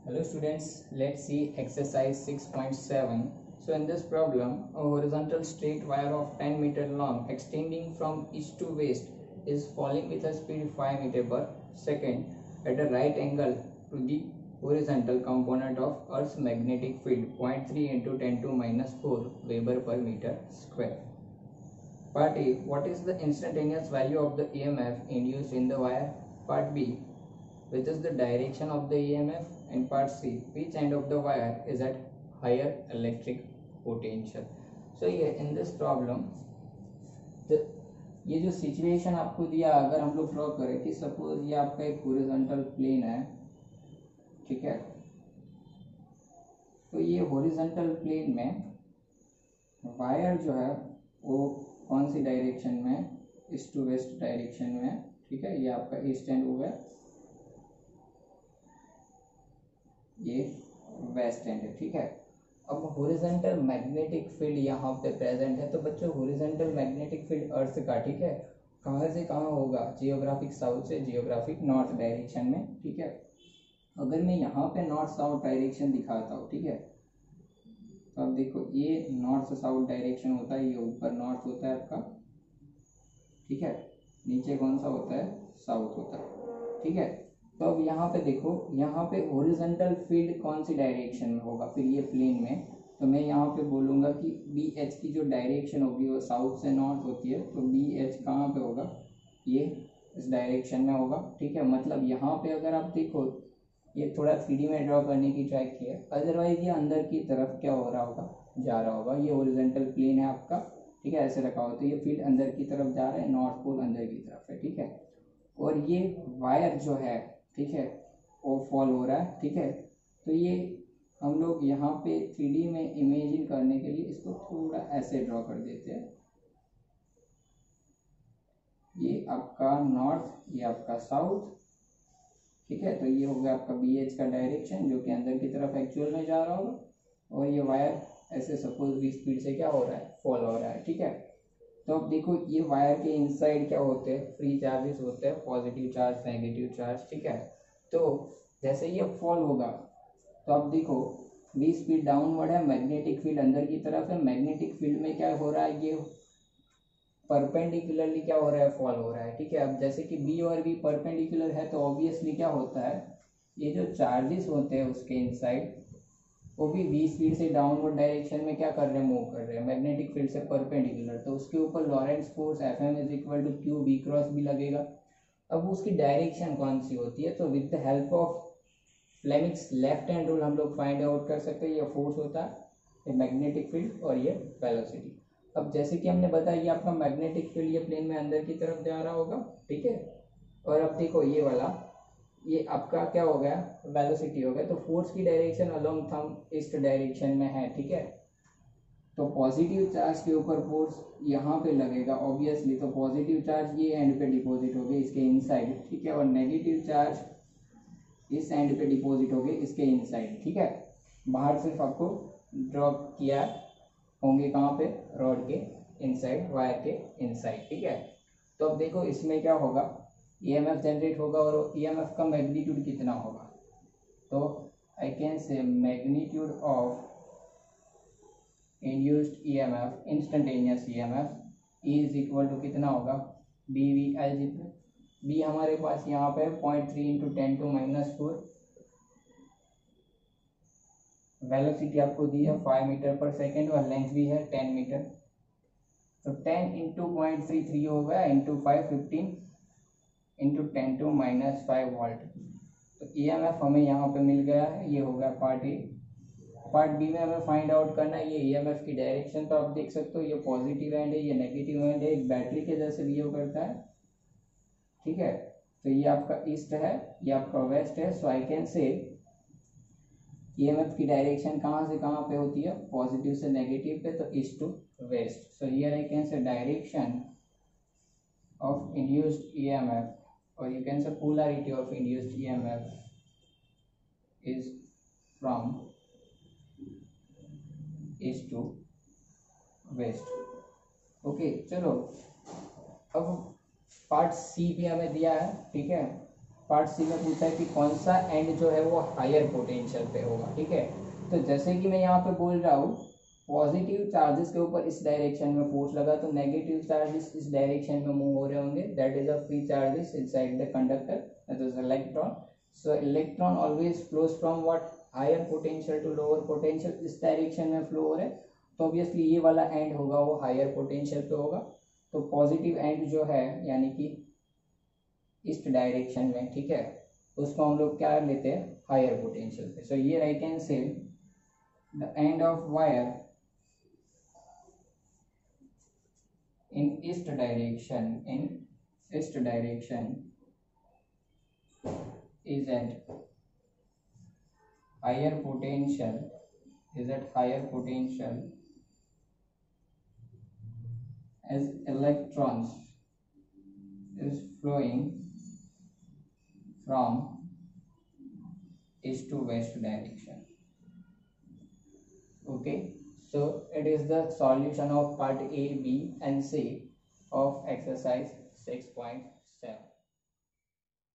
Hello students, let's see exercise 6.7. So in this problem, a horizontal straight wire of 10 meter long extending from east to west is falling with a speed 5 meter per second at a right angle to the horizontal component of Earth's magnetic field 0.3 into 10 to minus 4 Weber per meter square. Part A, what is the instantaneous value of the EMF induced in the wire? Part B, which is the direction of the EMF, and part C, which end of the wire is at higher electric potential. So ये in this problem ये जो situation आपको दिया, अगर हम लोग draw करें कि सपोज ये आपका एक हॉरिजॉन्टल प्लेन है, ठीक है, तो ये हॉरिजॉन्टल प्लेन में वायर जो है वो कौन सी डायरेक्शन में, ईस्ट टू वेस्ट डायरेक्शन में, ठीक है, ये आपका ईस्ट एंड हो गया, ये वेस्ट एंड है, ठीक है। अब हॉरिजॉन्टल मैग्नेटिक फील्ड यहाँ पे प्रेजेंट है, तो बच्चों हॉरिजॉन्टल मैग्नेटिक फील्ड अर्थ का, ठीक है, कहाँ से कहाँ होगा, जियोग्राफिक साउथ से जियोग्राफिक नॉर्थ डायरेक्शन में, ठीक है। अगर मैं यहाँ पे नॉर्थ साउथ डायरेक्शन दिखाता हूँ, ठीक है, तो अब देखो ये नॉर्थ साउथ डायरेक्शन होता है, ये ऊपर नॉर्थ होता है आपका, ठीक है, नीचे कौन सा होता है, साउथ होता है, ठीक है। तो अब यहाँ पे देखो, यहाँ पे हॉरिजॉन्टल फील्ड कौन सी डायरेक्शन में होगा, फिर ये प्लेन में, तो मैं यहाँ पे बोलूँगा कि बी एच की जो डायरेक्शन होगी वो साउथ से नॉर्थ होती है, तो बी एच कहाँ पे होगा, ये इस डायरेक्शन में होगा, ठीक है। मतलब यहाँ पे अगर आप देखो, ये थोड़ा 3D में ड्रॉ करने की ट्राई की है, अदरवाइज ये अंदर की तरफ क्या हो रहा होगा, जा रहा होगा, ये हॉरिजॉन्टल प्लेन है आपका, ठीक है, ऐसे रखा हो, तो ये फील्ड अंदर की तरफ जा रहा है, नॉर्थ पोल अंदर की तरफ है, ठीक है। और ये वायर जो है, ठीक है, वो फॉल हो रहा है, ठीक है। तो ये हम लोग यहाँ पे 3D में इमेजिन करने के लिए इसको थोड़ा ऐसे ड्रॉ कर देते हैं, ये आपका नॉर्थ, ये आपका साउथ, ठीक है। तो ये हो गया आपका बी एच का डायरेक्शन जो कि अंदर की तरफ एक्चुअल में जा रहा होगा, और ये वायर ऐसे सपोज भी स्पीड से क्या हो रहा है, फॉल हो रहा है, ठीक है। तो अब देखो ये वायर के इनसाइड क्या होते हैं, फ्री चार्जेस होते हैं, पॉजिटिव चार्ज, नेगेटिव चार्ज, ठीक है। तो जैसे ये फॉल होगा, तो अब देखो v स्पीड डाउनवर्ड है, मैग्नेटिक फील्ड अंदर की तरफ है, मैग्नेटिक फील्ड में क्या हो रहा है, ये परपेंडिकुलरली क्या हो रहा है, फॉल हो रहा है, ठीक है। अब जैसे कि b और v परपेंडिकुलर है, तो ऑब्वियसली क्या होता है, ये जो चार्जेस होते हैं उसके इनसाइड वो भी v स्पीड से डाउनवर्ड डायरेक्शन में क्या कर रहे हैं, मूव कर रहे हैं, मैग्नेटिक फील्ड से परपेंडिकुलर, तो उसके ऊपर Lorentz force Fm is equal to q v cross भी लगेगा। अब उसकी डायरेक्शन कौन सी होती है, तो with the help of Fleming's left hand rule हम लोग फाइंड आउट कर सकते हैं, ये फोर्स होता है, ये मैग्नेटिक फील्ड और ये वेलोसिटी। अब जैसे कि हमने बताया ये आपका मैग्नेटिक फील्ड ये प्लेन में अंदर की तरफ जा रहा होगा, ठीक है। और अब देखो ये वाला, ये आपका क्या हो गया, वेलोसिटी हो गया, तो फोर्स की direction along thumb east direction में है, ठीक है। तो पॉजिटिव चार्ज के ऊपर फोर्स यहाँ पे लगेगा ऑब्वियसली, तो पॉजिटिव चार्ज ये एंड पे डिपॉजिट हो गए इसके इनसाइड, ठीक है, और नेगेटिव चार्ज इस एंड पे डिपॉजिट हो गए इसके इनसाइड, ठीक है। बाहर सिर्फ आपको ड्रॉप किया होंगे कहाँ पे, रॉड के इनसाइड, वायर के इनसाइड, ठीक है। तो अब देखो इसमें क्या होगा, EMF जनरेट होगा, और EMF का मैग्नीट्यूड कितना होगा, तो I can say magnitude of induced EMF, instantaneous EMF is equal to कितना होगा, BVL, जितना B हमारे पास यहाँ पे 0.3 इंटू 10 टू माइनस 4, वेलोसिटी आपको दी है 5 मीटर पर सेकेंड, और लेंथ भी है 10 मीटर, तो 10 इंटू 0.33 होगा into 5 15 into 10 to minus 5 volt. तो EMF हमें यहाँ पे मिल गया है, ये होगा पार्ट ए। पार्ट बी में हमें फाइंड आउट करना है ये EMF की डायरेक्शन, तो आप देख सकते हो ये पॉजिटिव एंड है, ये नेगेटिव एंड है, एक बैटरी के जैसे बिहेव करता है, ठीक है। तो ये आपका ईस्ट है, ये आपका वेस्ट है, सो आई कैन से EMF की डायरेक्शन कहाँ से कहाँ पे होती है, पॉजिटिव से नेगेटिव पे, तो east to west. So here I can say direction of induced EMF, or you can say polarity of induced EMF is from east to west। Okay चलो, अब पार्ट सी भी हमें दिया है, ठीक है, पार्ट सी में पूछा है कि कौन सा एंड जो है वो हायर पोटेंशियल पे होगा, ठीक है। तो जैसे कि मैं यहाँ पे बोल रहा हूँ पॉजिटिव चार्जेस के ऊपर इस डायरेक्शन में फोर्स लगा तो नेगेटिव चार्जेस इस डायरेक्शन में मूव हो रहे होंगे, that is a free charges inside the conductor, that is electron. So electron always flows from what higher potential to lower potential, इस डायरेक्शन में फ्लो हो रहे हैं, तो ऑब्वियसली ये वाला एंड होगा वो हायर पोटेंशियल पे होगा। तो पॉजिटिव एंड जो है यानी कि इस डायरेक्शन में, ठीक है, उसको हम लोग क्या लेते हैं हायर पोटेंशियल पे। सो ये आई कैन से the end of wire in east direction is at higher potential as electrons is flowing from east to west direction. Okay, so it is the solution of part A, B and C of exercise 6.7.